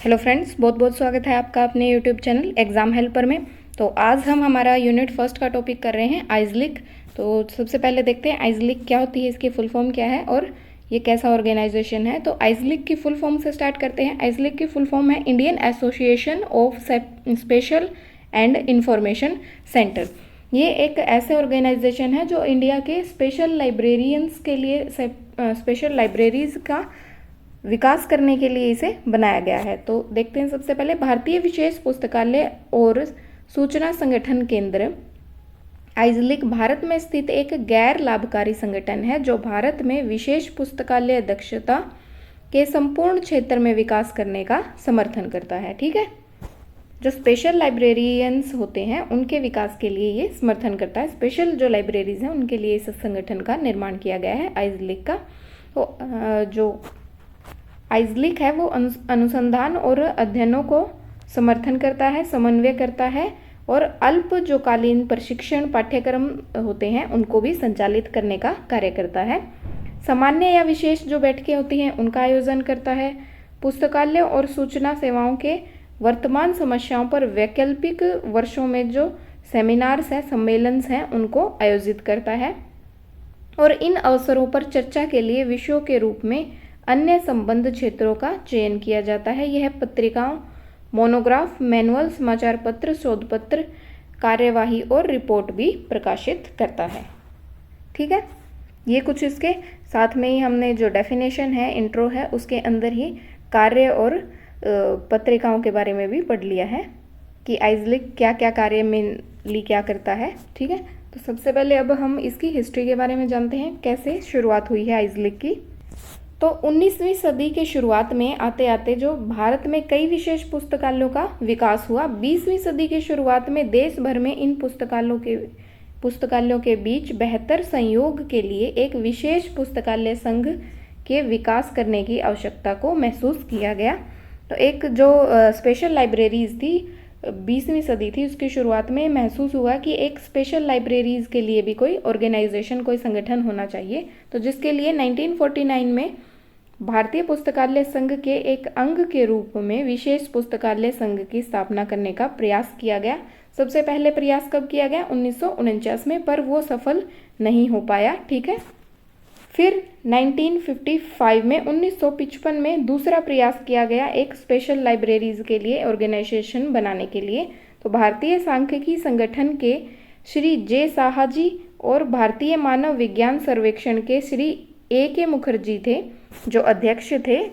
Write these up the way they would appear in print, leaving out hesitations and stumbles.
Hello friends, बहुत बहुत स्वागत है आपका अपने यूट्यूब चैनल एग्ज़ाम हेल्पर में। तो आज हम हमारा यूनिट फर्स्ट का टॉपिक कर रहे हैं आइजलिक। तो सबसे पहले देखते हैं आइजलिक क्या होती है, इसकी फुल फॉर्म क्या है और ये कैसा ऑर्गेनाइजेशन है। तो आइजलिक की फुल फॉर्म से स्टार्ट करते हैं। आइजलिक की फुल फॉर्म है Indian association of special and information centre. ये एक ऐसे ऑर्गेनाइजेशन है जो इंडिया के स्पेशल लाइब्रेरियंस के लिए स्पेशल लाइब्रेरीज का विकास करने के लिए इसे बनाया गया है। तो देखते हैं सबसे पहले भारतीय विशेष पुस्तकालय और सूचना संगठन केंद्र। आइजलिक भारत में स्थित एक गैर लाभकारी संगठन है जो भारत में विशेष पुस्तकालय दक्षता के संपूर्ण क्षेत्र में विकास करने का समर्थन करता है। ठीक है, जो स्पेशल लाइब्रेरियंस होते हैं उनके विकास के लिए ये समर्थन करता है। स्पेशल जो लाइब्रेरीज हैं उनके लिए इस संगठन का निर्माण किया गया है आइजलिक का। तो जो आइजलिक है वो अनुसंधान और अध्ययनों को समर्थन करता है, समन्वय करता है और अल्प जो कालीन प्रशिक्षण पाठ्यक्रम होते हैं उनको भी संचालित करने का कार्य करता है। सामान्य या विशेष जो बैठकें होती हैं उनका आयोजन करता है। पुस्तकालय और सूचना सेवाओं के वर्तमान समस्याओं पर वैकल्पिक वर्षों में जो सेमिनार्स हैं, सम्मेलन हैं, उनको आयोजित करता है और इन अवसरों पर चर्चा के लिए विषयों के रूप में अन्य संबद्ध क्षेत्रों का चयन किया जाता है। यह पत्रिकाओं, मोनोग्राफ, मैनुअल, समाचार पत्र, शोध पत्र, कार्यवाही और रिपोर्ट भी प्रकाशित करता है। ठीक है, ये कुछ इसके साथ में ही हमने जो डेफिनेशन है, इंट्रो है, उसके अंदर ही कार्य और पत्रिकाओं के बारे में भी पढ़ लिया है कि आइजलिक क्या क्या कार्य मेनली क्या करता है। ठीक है, तो सबसे पहले अब हम इसकी हिस्ट्री के बारे में जानते हैं, कैसे शुरुआत हुई है आइजलिक की। तो 19वीं सदी के शुरुआत में आते आते जो भारत में कई विशेष पुस्तकालयों का विकास हुआ। 20वीं सदी के शुरुआत में देश भर में इन पुस्तकालयों के बीच बेहतर संयोग के लिए एक विशेष पुस्तकालय संघ के विकास करने की आवश्यकता को महसूस किया गया। तो एक जो स्पेशल लाइब्रेरीज थी, 20वीं सदी थी, उसकी शुरुआत में महसूस हुआ कि एक स्पेशल लाइब्रेरीज के लिए भी कोई ऑर्गेनाइजेशन, कोई संगठन होना चाहिए। तो जिसके लिए 1949 में भारतीय पुस्तकालय संघ के एक अंग के रूप में विशेष पुस्तकालय संघ की स्थापना करने का प्रयास किया गया। सबसे पहले प्रयास कब किया गया? 1949 में, पर वो सफल नहीं हो पाया। ठीक है, फिर 1955 में 1955 में दूसरा प्रयास किया गया एक स्पेशल लाइब्रेरीज के लिए ऑर्गेनाइजेशन बनाने के लिए। तो भारतीय सांख्यिकी संगठन के श्री जे साहा जी और भारतीय मानव विज्ञान सर्वेक्षण के श्री A.K. मुखर्जी थे जो अध्यक्ष थे।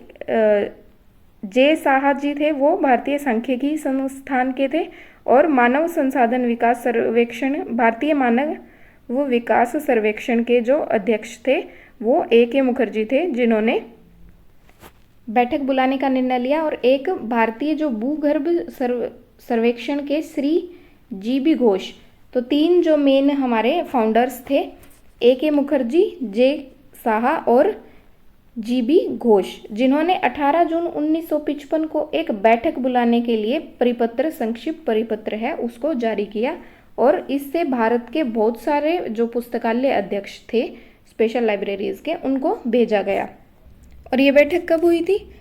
जे साहा जी थे वो भारतीय सांख्यिकी संस्थान के थे और मानव संसाधन विकास सर्वेक्षण, भारतीय मानव विकास सर्वेक्षण के जो अध्यक्ष थे वो A.K. मुखर्जी थे, जिन्होंने बैठक बुलाने का निर्णय लिया। और एक भारतीय जो भूगर्भ सर्वेक्षण के श्री G.B. घोष। तो तीन जो मेन हमारे फाउंडर्स थे, A.K. मुखर्जी, जे साहा और G.B. घोष, जिन्होंने 18 जून 1955 को एक बैठक बुलाने के लिए परिपत्र, संक्षिप्त परिपत्र है, उसको जारी किया और इससे भारत के बहुत सारे जो पुस्तकालय अध्यक्ष थे स्पेशल लाइब्रेरीज के, उनको भेजा गया। और ये बैठक कब हुई थी?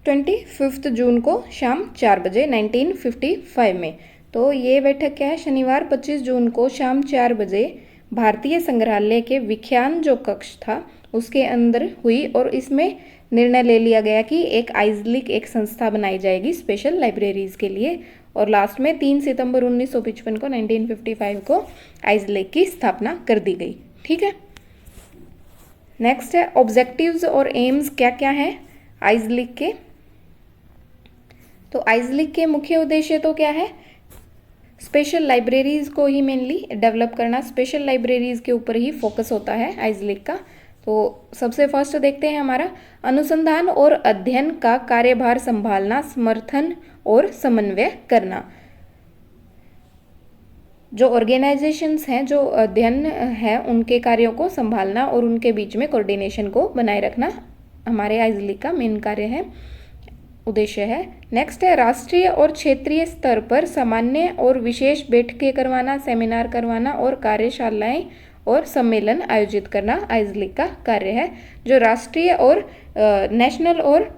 25 जून को शाम 4 बजे 1955 में। तो ये बैठक क्या है? शनिवार 25 जून को शाम 4 बजे भारतीय संग्रहालय के विख्यान जो कक्ष था उसके अंदर हुई और इसमें निर्णय ले लिया गया कि एक आइजलिक एक संस्था बनाई जाएगी स्पेशल लाइब्रेरीज के लिए। और लास्ट में 3 सितंबर 1955 को 1955 को आइजलिक की स्थापना कर दी गई। ठीक है, नेक्स्ट है ऑब्जेक्टिव्स और एम्स क्या क्या हैं आइजलिक के। तो आइजलिक के मुख्य उद्देश्य तो क्या है? स्पेशल लाइब्रेरीज को ही मेनली डेवलप करना, स्पेशल लाइब्रेरीज के ऊपर ही फोकस होता है आइजलिक का। तो सबसे फर्स्ट देखते हैं हमारा अनुसंधान और अध्ययन का कार्यभार संभालना, समर्थन और समन्वय करना। जो ऑर्गेनाइजेशंस हैं, जो अध्ययन है, उनके कार्यों को संभालना और उनके बीच में कोऑर्डिनेशन को बनाए रखना हमारे आइजलिक का मेन कार्य है, उद्देश्य है। नेक्स्ट है राष्ट्रीय और क्षेत्रीय स्तर पर सामान्य और विशेष बैठकें करवाना, सेमिनार करवाना और कार्यशालाएं और सम्मेलन आयोजित करना आइजलिक का कार्य है। जो राष्ट्रीय और नेशनल और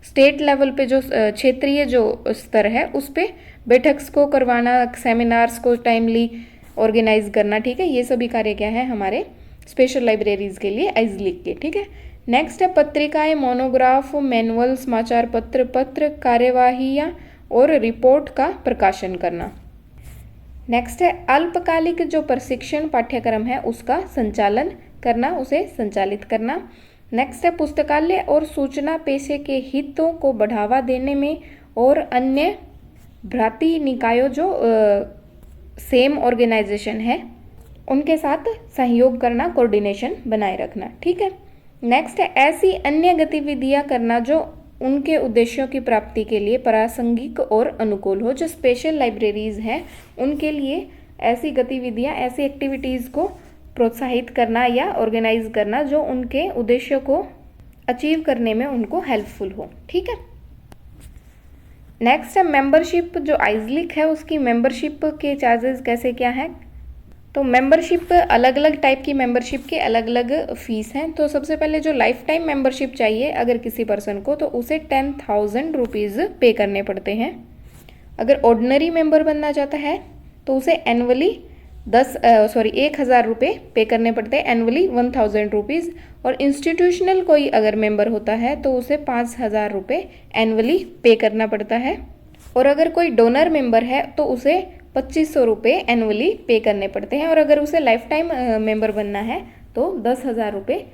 स्टेट लेवल पे जो क्षेत्रीय जो स्तर है उस पे बैठक को करवाना, सेमिनार्स को टाइमली ऑर्गेनाइज करना, ठीक है। ये सभी कार्य क्या है हमारे स्पेशल लाइब्रेरीज के लिए आइजलिक के, ठीक है। नेक्स्ट है पत्रिकाएं, मोनोग्राफ, मैनुअल, समाचार पत्र, पत्र कार्यवाहियाँ और रिपोर्ट का प्रकाशन करना। नेक्स्ट है अल्पकालिक जो प्रशिक्षण पाठ्यक्रम है उसका संचालन करना, उसे संचालित करना। नेक्स्ट है पुस्तकालय और सूचना पेशे के हितों को बढ़ावा देने में और अन्य भ्राती निकायों जो सेम ऑर्गेनाइजेशन है उनके साथ सहयोग करना, कोऑर्डिनेशन बनाए रखना, ठीक है। नेक्स्ट है ऐसी अन्य गतिविधियां करना जो उनके उद्देश्यों की प्राप्ति के लिए प्रासंगिक और अनुकूल हो। जो स्पेशल लाइब्रेरीज हैं उनके लिए ऐसी गतिविधियां, ऐसी एक्टिविटीज़ को प्रोत्साहित करना या ऑर्गेनाइज करना जो उनके उद्देश्यों को अचीव करने में उनको हेल्पफुल हो, ठीक है। नेक्स्ट है मेंबरशिप। जो आइजलिक है उसकी मेंबरशिप के चार्जेस कैसे क्या है। तो मेंबरशिप, अलग अलग टाइप की मेंबरशिप के अलग अलग फीस हैं। तो सबसे पहले जो लाइफ टाइम मेंबरशिप चाहिए अगर किसी पर्सन को, तो उसे 10,000 रुपीज़ पे करने पड़ते हैं। अगर ऑर्डिनरी मेंबर बनना चाहता है तो उसे एनुअली 1,000 रुपये पे करने पड़ते हैं, एनुअली 1,000 रुपीज़। और इंस्टीट्यूशनल कोई अगर मेंबर होता है तो उसे 5,000 रुपये एनुअली पे करना पड़ता है। और अगर कोई डोनर मेंबर है तो उसे 2,500 रुपये एनुअली पे करने पड़ते हैं। और अगर उसे लाइफ टाइम मेंबर बनना है तो 10,000 रुपये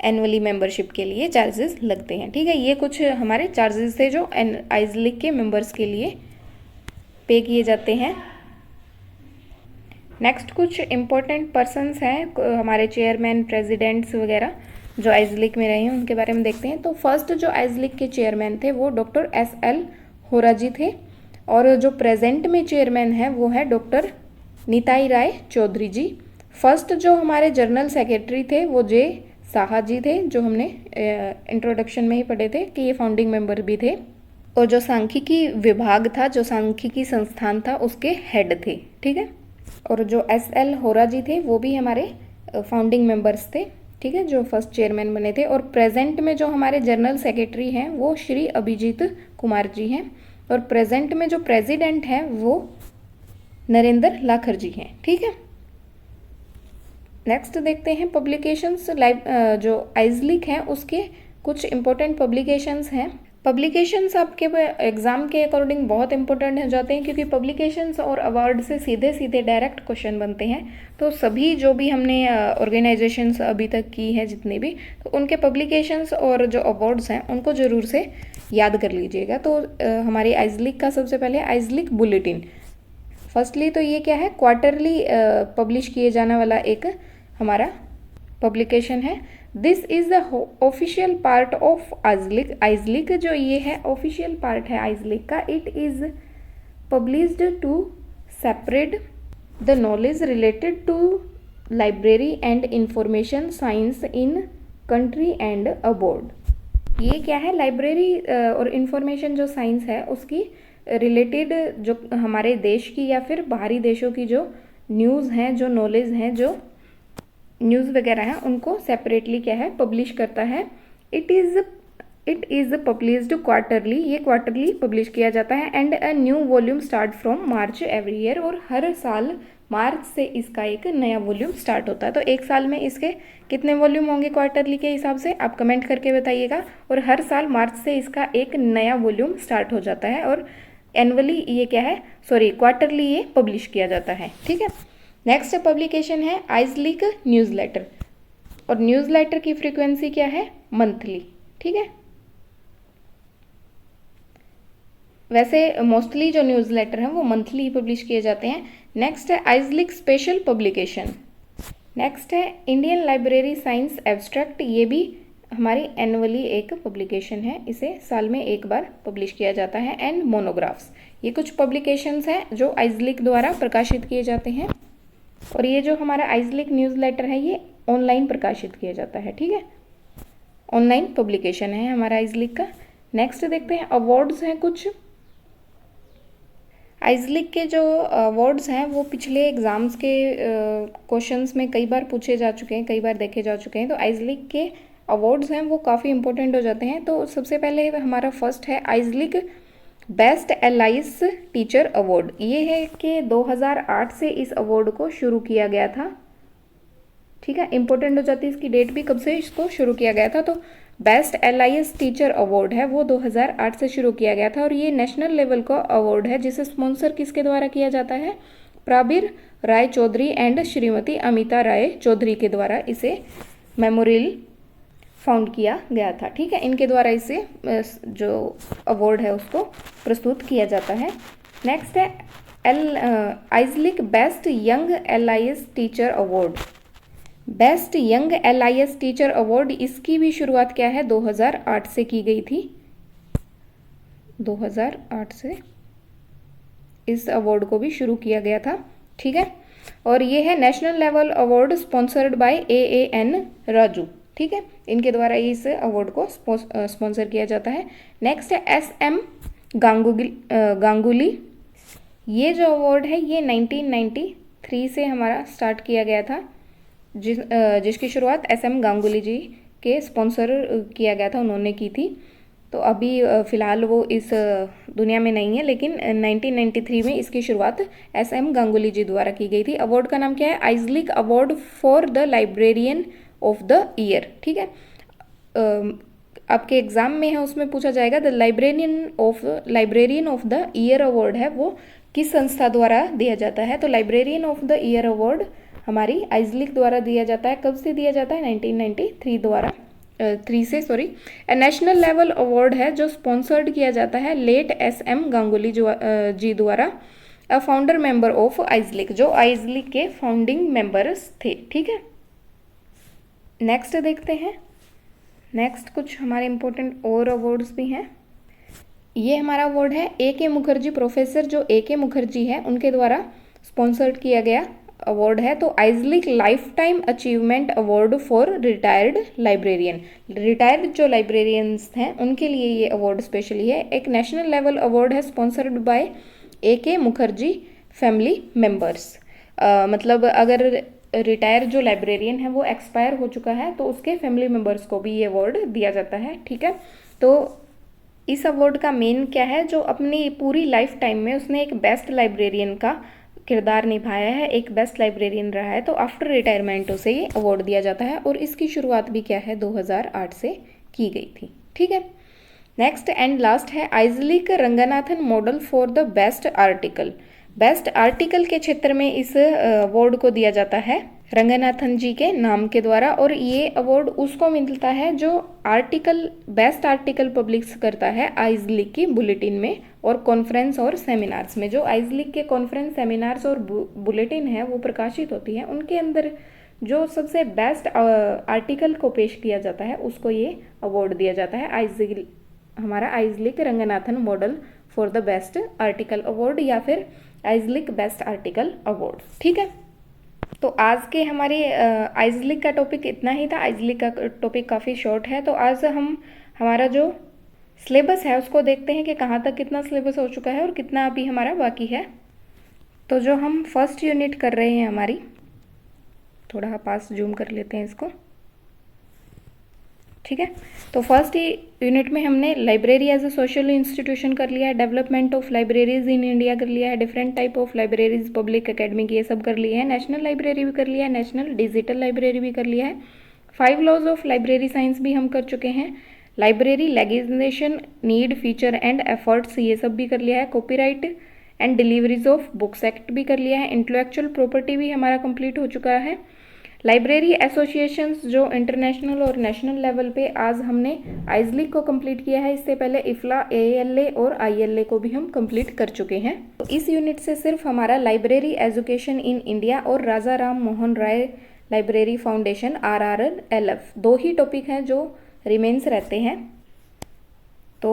एनुअली मेंबरशिप के लिए चार्जेस लगते हैं, ठीक है। ये कुछ हमारे चार्जेस थे जो आइजलिक के मेंबर्स के लिए पे किए जाते हैं। नेक्स्ट कुछ इम्पोर्टेंट पर्सन्स हैं हमारे चेयरमैन, प्रेसिडेंट्स वगैरह जो आइजलिक में रहे हैं उनके बारे में देखते हैं। तो फर्स्ट जो आइजलिक के चेयरमैन थे वो डॉक्टर SL होरा जी थे। और जो प्रेजेंट में चेयरमैन है वो है डॉक्टर निताई राय चौधरी जी। फर्स्ट जो हमारे जनरल सेक्रेटरी थे वो J साहा जी थे, जो हमने इंट्रोडक्शन में ही पढ़े थे कि ये फाउंडिंग मेंबर भी थे। और जो सांख्यिकी विभाग था, जो सांख्यिकी संस्थान था, उसके हेड थे, ठीक है। और जो SL होरा जी थे वो भी हमारे फाउंडिंग मेंबर्स थे, ठीक है, जो फर्स्ट चेयरमैन बने थे। और प्रेजेंट में जो हमारे जनरल सेक्रेटरी हैं वो श्री अभिजीत कुमार जी हैं। और प्रेजेंट में जो प्रेसिडेंट हैं वो नरेंद्र लाखर जी हैं, ठीक है। नेक्स्ट देखते हैं पब्लिकेशंस। जो आइजलिक हैं उसके कुछ इंपॉर्टेंट पब्लिकेशंस हैं। पब्लिकेशंस आपके एग्जाम के अकॉर्डिंग बहुत इंपॉर्टेंट हो जाते हैं क्योंकि पब्लिकेशंस और अवार्ड से सीधे सीधे डायरेक्ट क्वेश्चन बनते हैं। तो सभी जो भी हमने ऑर्गेनाइजेशंस अभी तक की है जितने भी, तो उनके पब्लिकेशंस और जो अवार्ड्स हैं उनको ज़रूर से याद कर लीजिएगा। तो हमारी आइजलिक का सबसे पहले आइजलिक बुलेटिन। फर्स्टली तो ये क्या है, क्वार्टरली पब्लिश किए जाने वाला एक हमारा पब्लिकेशन है। This is the official part of IASLIC. IASLIC जो ये है ऑफिशियल पार्ट है आइजलिक का। It is published to separate the knowledge related to library and information science in country and abroad. ये क्या है, लाइब्रेरी और इंफॉर्मेशन जो साइंस है उसकी रिलेटेड जो हमारे देश की या फिर बाहरी देशों की जो न्यूज़ हैं, जो नॉलेज हैं, जो न्यूज़ वगैरह हैं, उनको सेपरेटली क्या है पब्लिश करता है। It is published quarterly. ये क्वार्टरली पब्लिश किया जाता है। And a new volume start from March every year. और हर साल मार्च से इसका एक नया वॉल्यूम स्टार्ट होता है। तो एक साल में इसके कितने वॉल्यूम होंगे क्वार्टरली के हिसाब से आप कमेंट करके बताइएगा। और हर साल मार्च से इसका एक नया वॉल्यूम स्टार्ट हो जाता है। और एनुअली ये क्या है, क्वार्टरली ये पब्लिश किया जाता है, ठीक है। नेक्स्ट पब्लिकेशन है आइजलिक न्यूज़लेटर। और न्यूज़लेटर की फ्रीक्वेंसी क्या है, मंथली, ठीक है। वैसे मोस्टली जो न्यूज़लेटर हैं वो मंथली पब्लिश किए जाते हैं। नेक्स्ट है आइजलिक स्पेशल पब्लिकेशन। नेक्स्ट है इंडियन लाइब्रेरी साइंस एब्स्ट्रैक्ट। ये भी हमारी एनुअली एक पब्लिकेशन है, इसे साल में एक बार पब्लिश किया जाता है। एंड मोनोग्राफ्स, ये कुछ पब्लिकेशंस हैं जो आइजलिक द्वारा प्रकाशित किए जाते हैं। और ये जो हमारा आइजलिक न्यूज़लेटर है ये ऑनलाइन प्रकाशित किया जाता है, ठीक है, ऑनलाइन पब्लिकेशन है हमारा आइजलिक का। नेक्स्ट देखते हैं अवार्ड्स हैं कुछ। आइजलिक के जो अवार्ड्स हैं वो पिछले एग्ज़ाम्स के क्वेश्चंस में कई बार पूछे जा चुके हैं, कई बार देखे जा चुके हैं। तो आइजलिक के अवार्ड्स हैं वो काफ़ी इंपॉर्टेंट हो जाते हैं। तो सबसे पहले हमारा फर्स्ट है IASLIC best alias teacher award. ये है कि 2008 से इस अवार्ड को शुरू किया गया था। ठीक है, इंपॉर्टेंट हो जाती है इसकी डेट भी, कब से इसको शुरू किया गया था। तो बेस्ट एलाइस टीचर अवार्ड है वो 2008 से शुरू किया गया था और ये नेशनल लेवल का अवार्ड है जिसे स्पॉन्सर किसके द्वारा किया जाता है, प्रबीर राय चौधरी एंड श्रीमती अमिता राय चौधरी के द्वारा इसे मेमोरियल फाउंड किया गया था। ठीक है, इनके द्वारा इसे जो अवार्ड है उसको प्रस्तुत किया जाता है। नेक्स्ट है IASLIC best young LIS teacher award. Best young LIS teacher award, इसकी भी शुरुआत क्या है 2008 से की गई थी। 2008 से इस अवार्ड को भी शुरू किया गया था। ठीक है, और ये है national level award sponsored by AAN Raju. ठीक है, इनके द्वारा इस अवार्ड को स्पॉन्सर किया जाता है। नेक्स्ट है SM गांगुली। ये जो अवार्ड है ये 1993 से हमारा स्टार्ट किया गया था, जिसकी शुरुआत SM गांगुली जी के स्पॉन्सर किया गया था, उन्होंने की थी। तो अभी फ़िलहाल वो इस दुनिया में नहीं है, लेकिन 1993 में इसकी शुरुआत SM गांगुली जी द्वारा की गई थी। अवार्ड का नाम क्या है, IASLIC award for the librarian of the year. ठीक है, आपके एग्जाम में है उसमें पूछा जाएगा the librarian of the year award है वो किस संस्था द्वारा दिया जाता है। तो librarian of the year award हमारी आइजलिक द्वारा दिया जाता है। कब से दिया जाता है, 1993 द्वारा 3 से सॉरी। नेशनल लेवल अवार्ड है जो स्पॉन्सर्ड किया जाता है लेट SM गांगुली जी द्वारा, अ फाउंडर मेंबर ऑफ आइजलिक, जो आइजलिक के फाउंडिंग मेंबर्स थे। ठीक है, नेक्स्ट देखते हैं। नेक्स्ट कुछ हमारे इम्पोर्टेंट और अवार्ड्स भी हैं। ये हमारा अवार्ड है AK मुखर्जी, प्रोफेसर जो AK मुखर्जी है उनके द्वारा स्पॉन्सर्ड किया गया अवार्ड है। तो IASLIC life time achievement award for retired librarian, retired जो लाइब्रेरियंस हैं उनके लिए ये अवार्ड स्पेशली है। एक नेशनल लेवल अवार्ड है sponsored by AK Mukherjee family members. मतलब अगर रिटायर जो लाइब्रेरियन है वो एक्सपायर हो चुका है तो उसके फैमिली मेंबर्स को भी ये अवार्ड दिया जाता है। ठीक है, तो इस अवार्ड का मेन क्या है, जो अपनी पूरी लाइफ टाइम में उसने एक बेस्ट लाइब्रेरियन का किरदार निभाया है, एक बेस्ट लाइब्रेरियन रहा है, तो आफ्टर रिटायरमेंट उसे ये अवार्ड दिया जाता है। और इसकी शुरुआत भी क्या है 2008 से की गई थी। ठीक है, नेक्स्ट एंड लास्ट है IASLIC Ranganathan model for the best article. Best article के क्षेत्र में इस अवार्ड को दिया जाता है रंगनाथन जी के नाम के द्वारा। और ये अवार्ड उसको मिलता है जो बेस्ट आर्टिकल पब्लिश करता है आइजलिक की बुलेटिन में और कॉन्फ्रेंस और सेमिनार्स में। जो आइजलिक के कॉन्फ्रेंस, सेमिनार्स और बुलेटिन है वो प्रकाशित होती है, उनके अंदर जो सबसे बेस्ट आर्टिकल को पेश किया जाता है उसको ये अवार्ड दिया जाता है, हमारा IASLIC Ranganathan model for the best article award या फिर आइजलिक बेस्ट आर्टिकल अवार्ड। ठीक है, तो आज के हमारे आइजलिक का टॉपिक इतना ही था। आइजलिक का टॉपिक काफ़ी शॉर्ट है, तो आज हम हमारा जो सिलेबस है उसको देखते हैं कि कहाँ तक कितना सिलेबस हो चुका है और कितना अभी हमारा बाकी है। तो जो हम फर्स्ट यूनिट कर रहे हैं हमारी, थोड़ा पास जूम कर लेते हैं इसको। ठीक है, तो फर्स्ट यूनिट में हमने library as a social institution कर लिया है, development of libraries in India कर लिया है, different type of libraries, public academic, ये सब कर लिए हैं, नेशनल लाइब्रेरी भी कर लिया है, नेशनल डिजिटल लाइब्रेरी भी कर लिया है, 5 लॉज ऑफ लाइब्रेरी साइंस भी हम कर चुके हैं, library legislation need feature and efforts ये सब भी कर लिया है, copyright and deliveries of books act भी कर लिया है, इंटेलेक्चुअल प्रॉपर्टी भी हमारा कंप्लीट हो चुका है, लाइब्रेरी एसोसिएशंस जो इंटरनेशनल और नेशनल लेवल पे आज हमने आइजलिक को कंप्लीट किया है, इससे पहले इफ्ला, ALA और ILA को भी हम कंप्लीट कर चुके हैं। तो इस यूनिट से सिर्फ हमारा लाइब्रेरी एजुकेशन इन इंडिया और राजा Ram Mohan Roy library foundation RRLF 2 ही टॉपिक हैं जो रिमेन्स रहते हैं। तो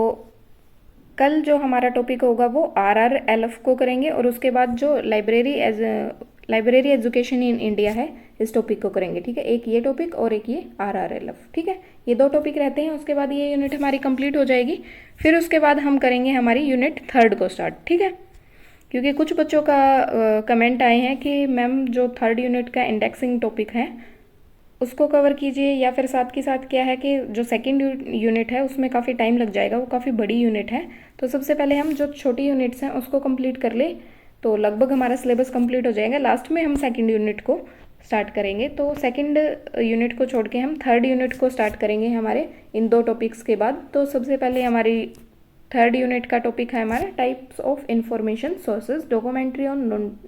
कल जो हमारा टॉपिक होगा वो RRLF को करेंगे और उसके बाद जो लाइब्रेरी एजुकेशन इन इंडिया है इस टॉपिक को करेंगे। ठीक है, एक ये टॉपिक और एक ये RRLF। ठीक है, ये 2 टॉपिक रहते हैं, उसके बाद ये यूनिट हमारी कंप्लीट हो जाएगी। फिर उसके बाद हम करेंगे हमारी यूनिट 3 को स्टार्ट। ठीक है, क्योंकि कुछ बच्चों का कमेंट आए हैं कि मैम जो 3rd यूनिट का इंडेक्सिंग टॉपिक है उसको कवर कीजिए, या फिर साथ के साथ क्या है कि जो सेकंड यूनिट है उसमें काफ़ी टाइम लग जाएगा, वो काफ़ी बड़ी यूनिट है। तो सबसे पहले हम जो छोटी यूनिट्स हैं उसको कंप्लीट कर ले, तो लगभग हमारा सिलेबस कंप्लीट हो जाएगा। लास्ट में हम सेकंड यूनिट को स्टार्ट करेंगे। तो सेकंड यूनिट को छोड़ के हम थर्ड यूनिट को स्टार्ट करेंगे हमारे इन 2 टॉपिक्स के बाद। तो सबसे पहले हमारी थर्ड यूनिट का टॉपिक है हमारा types of information sources, documentary और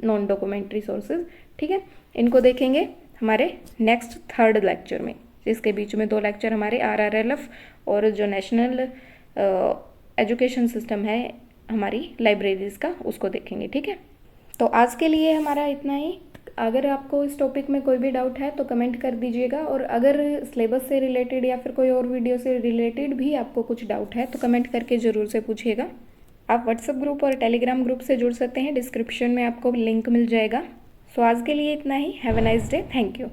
नॉन डॉक्यूमेंट्री सोर्सेज। ठीक है, इनको देखेंगे हमारे नेक्स्ट थर्ड लेक्चर में। इसके बीच में 2 लेक्चर हमारे RRLF और जो नेशनल एजुकेशन सिस्टम है हमारी लाइब्रेरीज का, उसको देखेंगे। ठीक है, तो आज के लिए हमारा इतना ही। अगर आपको इस टॉपिक में कोई भी डाउट है तो कमेंट कर दीजिएगा, और अगर सिलेबस से रिलेटेड या फिर कोई और वीडियो से रिलेटेड भी आपको कुछ डाउट है तो कमेंट करके ज़रूर से पूछिएगा। आप व्हाट्सएप ग्रुप और टेलीग्राम ग्रुप से जुड़ सकते हैं, डिस्क्रिप्शन में आपको लिंक मिल जाएगा। सो आज के लिए इतना ही। Have a nice day, thank you.